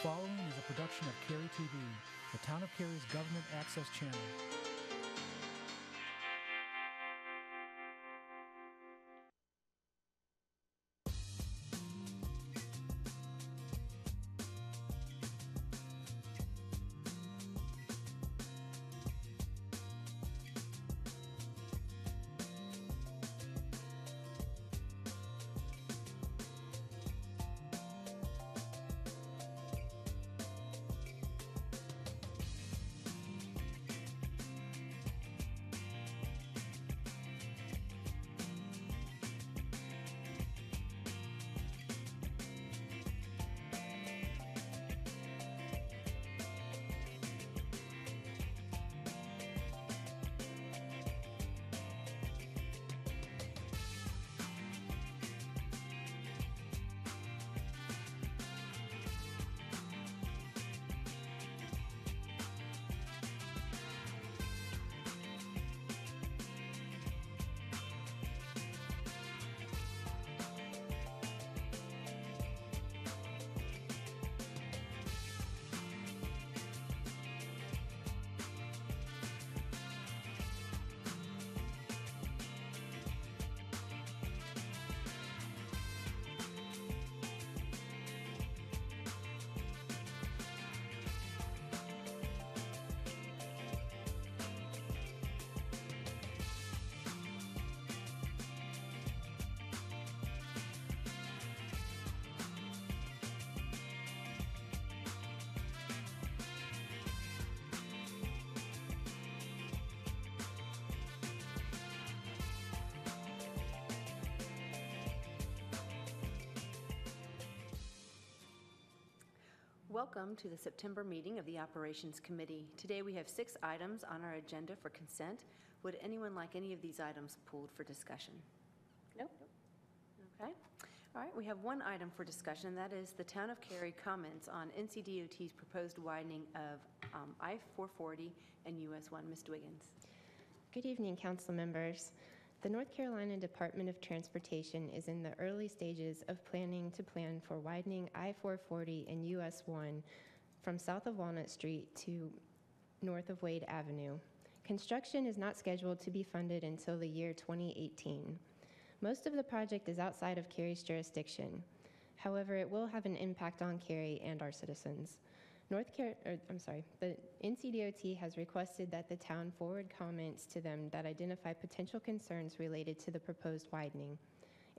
following is a production of Cary TV, the Town of Cary's government access channel. Welcome to the September meeting of the Operations Committee. Today we have 6 items on our agenda for consent. Would anyone like any of these items pulled for discussion? Nope. Okay. All right, we have 1 item for discussion. That is the Town of Cary comments on NCDOT's proposed widening of I-440 and US 1. Ms. Dwiggins. Good evening, council members. The North Carolina Department of Transportation is in the early stages of plan for widening I-440 and US 1 from south of Walnut Street to north of Wade Avenue. Construction is not scheduled to be funded until the year 2018. Most of the project is outside of Cary's jurisdiction. However, it will have an impact on Cary and our citizens. The NCDOT has requested that the town forward comments to them that identify potential concerns related to the proposed widening.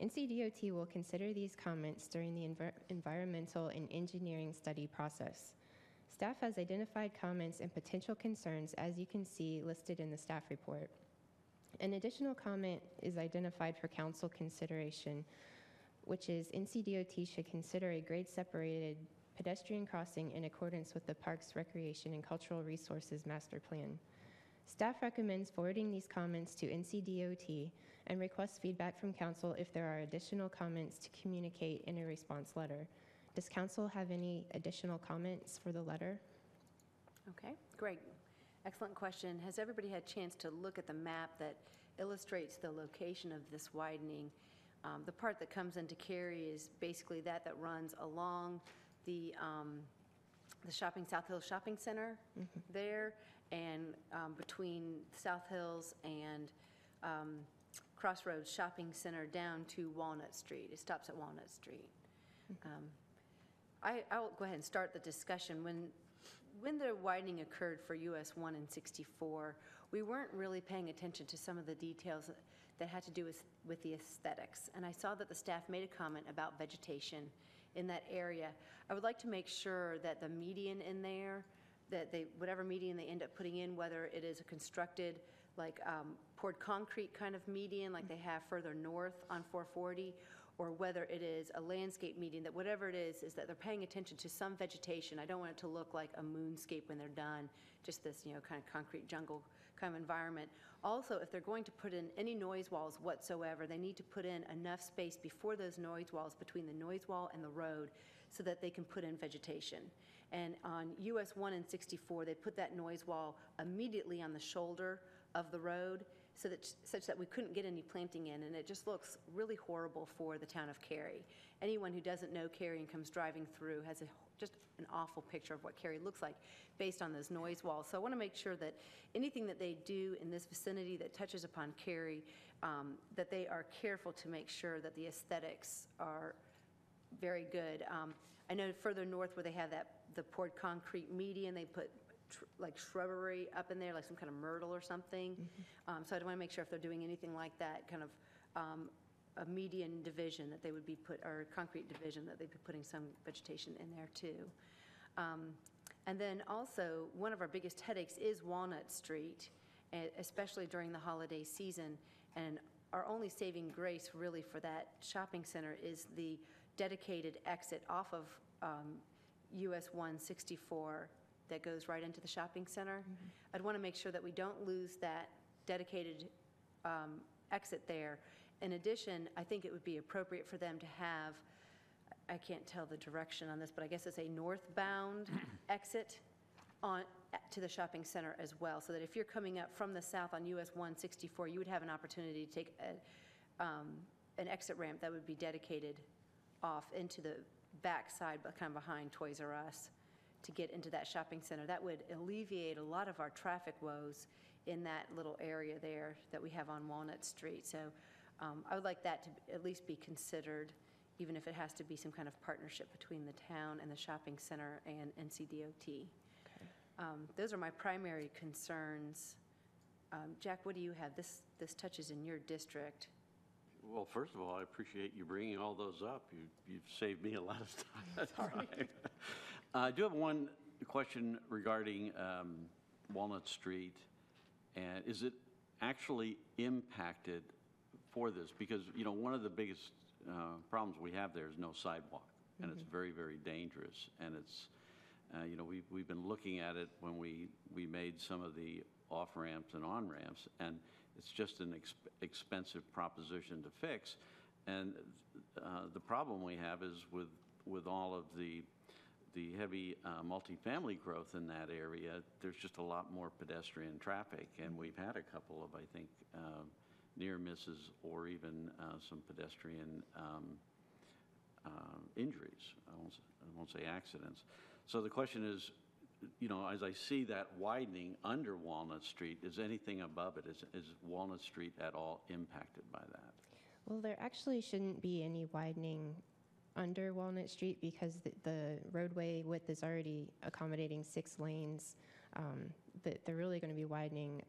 NCDOT will consider these comments during the environmental and engineering study process. Staff has identified comments and potential concerns, as you can see listed in the staff report. An additional comment is identified for council consideration, which is NCDOT should consider a grade-separated pedestrian crossing in accordance with the Parks, Recreation, and Cultural Resources Master Plan. Staff recommends forwarding these comments to NCDOT and requests feedback from council if there are additional comments to communicate in a response letter. Does council have any additional comments for the letter? Okay, great. Excellent question. Has everybody had a chance to look at the map that illustrates the location of this widening? The part that comes into Cary is basically that runs along the South Hills Shopping Center there, and between South Hills and Crossroads Shopping Center down to Walnut Street. It stops at Walnut Street. I'll go ahead and start the discussion. When the widening occurred for US 1 and 64, we weren't really paying attention to some of the details that had to do with the aesthetics. And I saw that the staff made a comment about vegetation in that area. I would like to make sure that the median in there, that whatever median they end up putting in, whether it is a constructed, like poured concrete kind of median like they have further north on 440, or whether it is a landscape median, that whatever it is that they're paying attention to some vegetation. I don't want it to look like a moonscape when they're done, just this, kind of concrete jungle kind of environment. Also, if they're going to put in any noise walls whatsoever, they need to put in enough space before those noise walls, between the noise wall and the road, so that they can put in vegetation. And on US 1 and 64, they put that noise wall immediately on the shoulder of the road, such that we couldn't get any planting in, and it just looks really horrible for the town of Cary. Anyone who doesn't know Cary and comes driving through has just an awful picture of what Cary looks like based on those noise walls. So I want to make sure that anything that they do in this vicinity that touches upon Cary, that they are careful to make sure that the aesthetics are very good. I know further north where they have the poured concrete median, they put like shrubbery up in there, like some kind of myrtle or something. So I want to make sure if they're doing anything like that, kind of a median division that they would be or concrete division, that they'd be putting some vegetation in there too. And then also, one of our biggest headaches is Walnut Street, especially during the holiday season. And our only saving grace really for that shopping center is the dedicated exit off of US 164 that goes right into the shopping center. I'd want to make sure that we don't lose that dedicated exit there. In addition, I think it would be appropriate for them to have, I can't tell the direction on this, but I guess it's a northbound exit to the shopping center as well, so that if you're coming up from the south on US 164, you would have an opportunity to take an exit ramp that would be dedicated off into the back side, but kind of behind Toys R Us, to get into that shopping center. That would alleviate a lot of our traffic woes in that little area there that we have on Walnut Street. So I would like that to at least be considered, even if it has to be some kind of partnership between the town and the shopping center and NCDOT. Okay. Those are my primary concerns. Jack, what do you have? This touches in your district. Well, first of all, I appreciate you bringing all those up. You've saved me a lot of time. I do have one question regarding Walnut Street, and is it actually impacted for this? Because, you know, one of the biggest problems we have there is no sidewalk, and it's very, very dangerous. And it's, you know, we've been looking at it when we made some of the off-ramps and on-ramps, and it's just an expensive proposition to fix. And the problem we have is with all of the heavy multifamily growth in that area, there's just a lot more pedestrian traffic, and we've had a couple of, I think, near misses or even some pedestrian injuries. I won't say accidents. So the question is, you know, as I see that widening under Walnut Street, is anything above it? Is Walnut Street at all impacted by that? Well, there actually shouldn't be any widening under Walnut Street because the roadway width is already accommodating 6 lanes. They're really going to be widening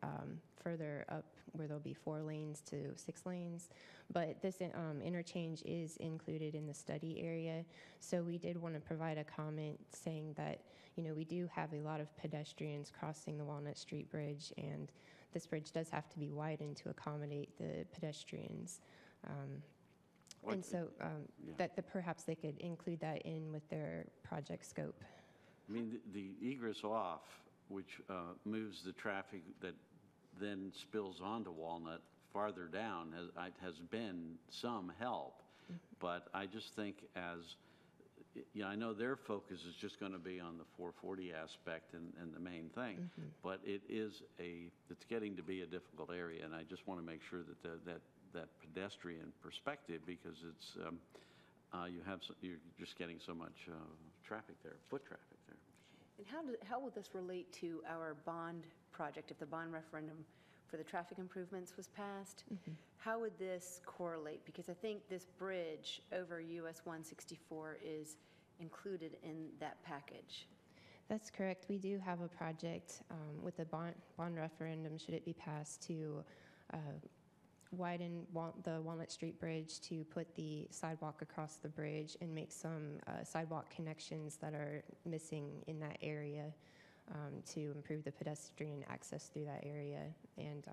further up where there'll be 4 lanes to 6 lanes. But this interchange is included in the study area. So we did want to provide a comment saying that, you know, we do have a lot of pedestrians crossing the Walnut Street Bridge, and this bridge does have to be widened to accommodate the pedestrians. And so that perhaps they could include that in with their project scope. I mean, the egress off, which moves the traffic that then spills onto Walnut farther down, has been some help. But I just think you know, I know their focus is just going to be on the 440 aspect and the main thing, but it's getting to be a difficult area, and I just want to make sure that that pedestrian perspective, because it's you're just getting so much traffic there, foot traffic there. And how will this relate to our bond project if the bond referendum for the traffic improvements was passed? How would this correlate? Because I think this bridge over US 164 is included in that package. That's correct. We do have a project with the bond referendum, should it be passed, to widen the Walnut Street Bridge, to put the sidewalk across the bridge and make some sidewalk connections that are missing in that area to improve the pedestrian access through that area. And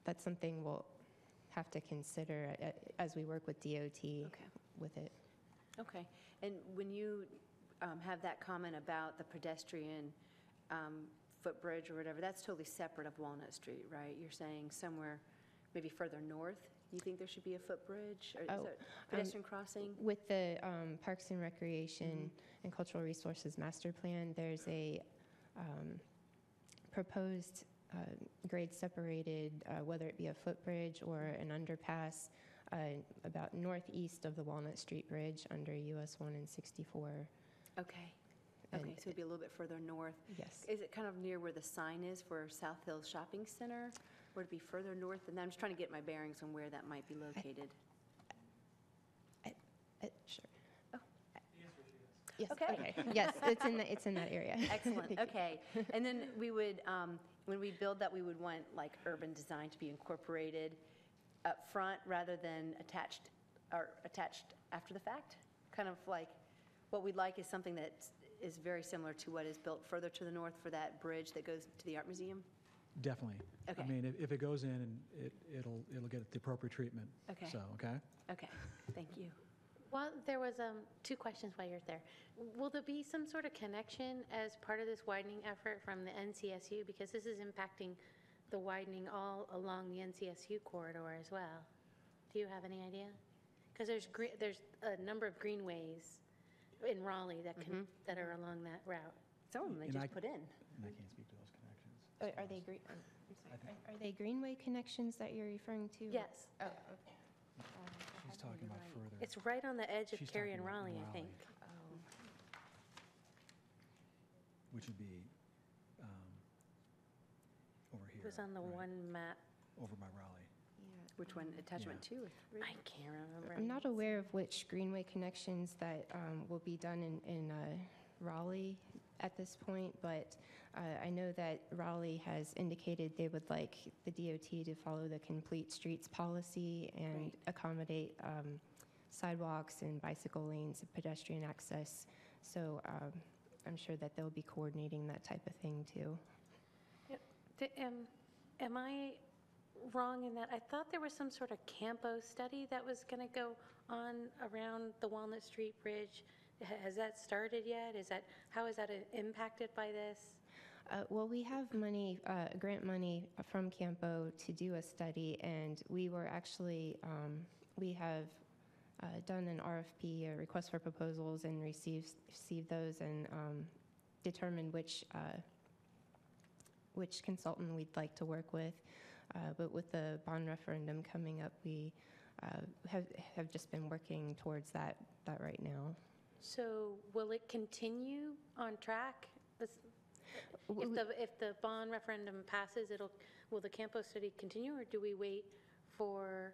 that's something we'll have to consider as we work with DOT with it. Okay. And when you have that comment about the pedestrian footbridge or whatever, that's totally separate of Walnut Street, right? You're saying somewhere maybe further north, you think there should be a footbridge or pedestrian crossing? With the Parks and Recreation and Cultural Resources Master Plan, there's a proposed grade separated, whether it be a footbridge or an underpass, about northeast of the Walnut Street Bridge under US 1 and 64. Okay. And Okay, so it'd be a little bit further north. Yes. Is it kind of near where the sign is for South Hills Shopping Center? Or it'd be further north? And I'm just trying to get my bearings on where that might be located. Sure. Oh. Yes. Okay. Yes, it's in that area. Excellent, Thank you. okay. And then we would, when we build that, we would want like urban design to be incorporated up front rather than attached after the fact? Kind of like, what we'd like is something that is very similar to what is built further to the north for that bridge that goes to the art museum? Definitely. Okay. I mean, if it goes in, and it'll get the appropriate treatment. Okay. So, okay? Okay, thank you. Well, there was two questions while you're there. Will there be some sort of connection as part of this widening effort from the NCSU? Because this is impacting the widening all along the NCSU corridor as well. Do you have any idea? Because there's a number of greenways in Raleigh that are along that route. Some of them they And just put in. And I can't speak to those connections. Are they green? I'm sorry. Are they greenway connections that you're referring to? Yes. Oh, okay. She's talking about further. It's right on the edge of She's Cary talking and about Raleigh, I think. Oh. Which would be over here. It was on the right? one map. Over by Raleigh. Which one, attachment 2 or 3? I can't remember. I'm not aware of which greenway connections that will be done in Raleigh at this point, but I know that Raleigh has indicated they would like the DOT to follow the complete streets policy and Great. accommodate sidewalks and bicycle lanes and pedestrian access. So I'm sure that they'll be coordinating that type of thing too. Am I wrong in that? I thought there was some sort of Campo study that was going to go on around the Walnut Street Bridge. Has that started yet? How is that impacted by this? Well, we have money, grant money from Campo to do a study, and we were actually, we have done an RFP, a request for proposals, and received those and determined which consultant we'd like to work with. But with the bond referendum coming up, we have just been working towards that right now. So will it continue on track? If the bond referendum passes, will the Campo study continue, or do we wait for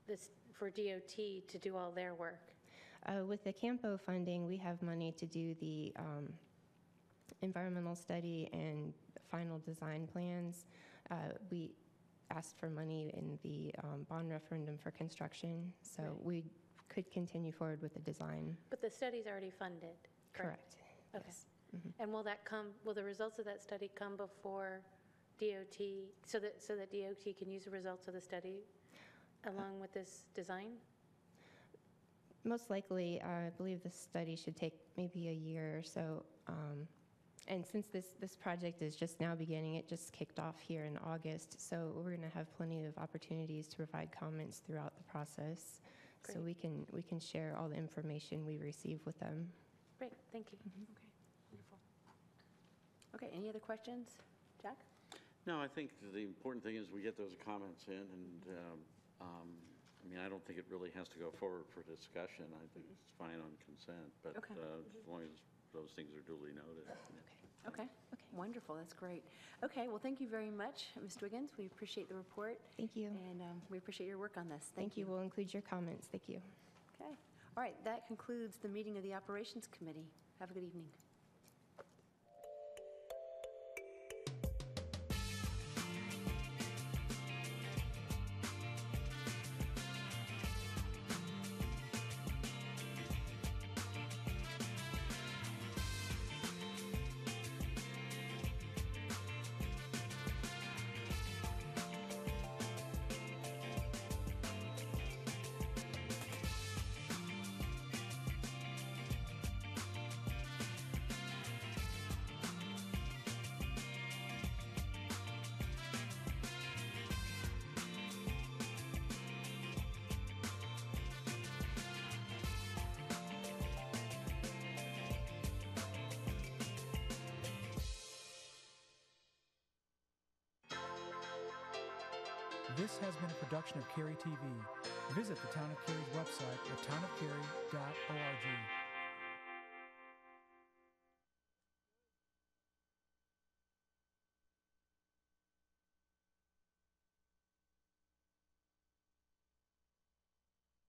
DOT to do all their work? With the Campo funding, we have money to do the environmental study and final design plans. We asked for money in the bond referendum for construction, so Right. we could continue forward with the design. But the study's already funded, correct? Okay. Yes. And will the results of that study come before DOT, so that DOT can use the results of the study along with this design? Most likely, I believe the study should take maybe a year or so. And since this project is just now beginning, it just kicked off here in August, so we're going to have plenty of opportunities to provide comments throughout the process. So Great. we can share all the information we receive with them. Great, thank you. Okay, wonderful. Okay, any other questions? Jack? No, I think the important thing is we get those comments in, and I mean, I don't think it really has to go forward for discussion. I think it's fine on consent, but Okay. as long as those things are duly noted. Okay, wonderful, that's great. Okay, well, thank you very much, Ms. Wiggins. We appreciate the report, Thank you. and we appreciate your work on this. Thank you. We'll include your comments. Thank you. Okay, all right, that concludes the meeting of the Operations Committee. Have a good evening. This has been a production of Cary TV. Visit the Town of Cary's website at townofcary.org.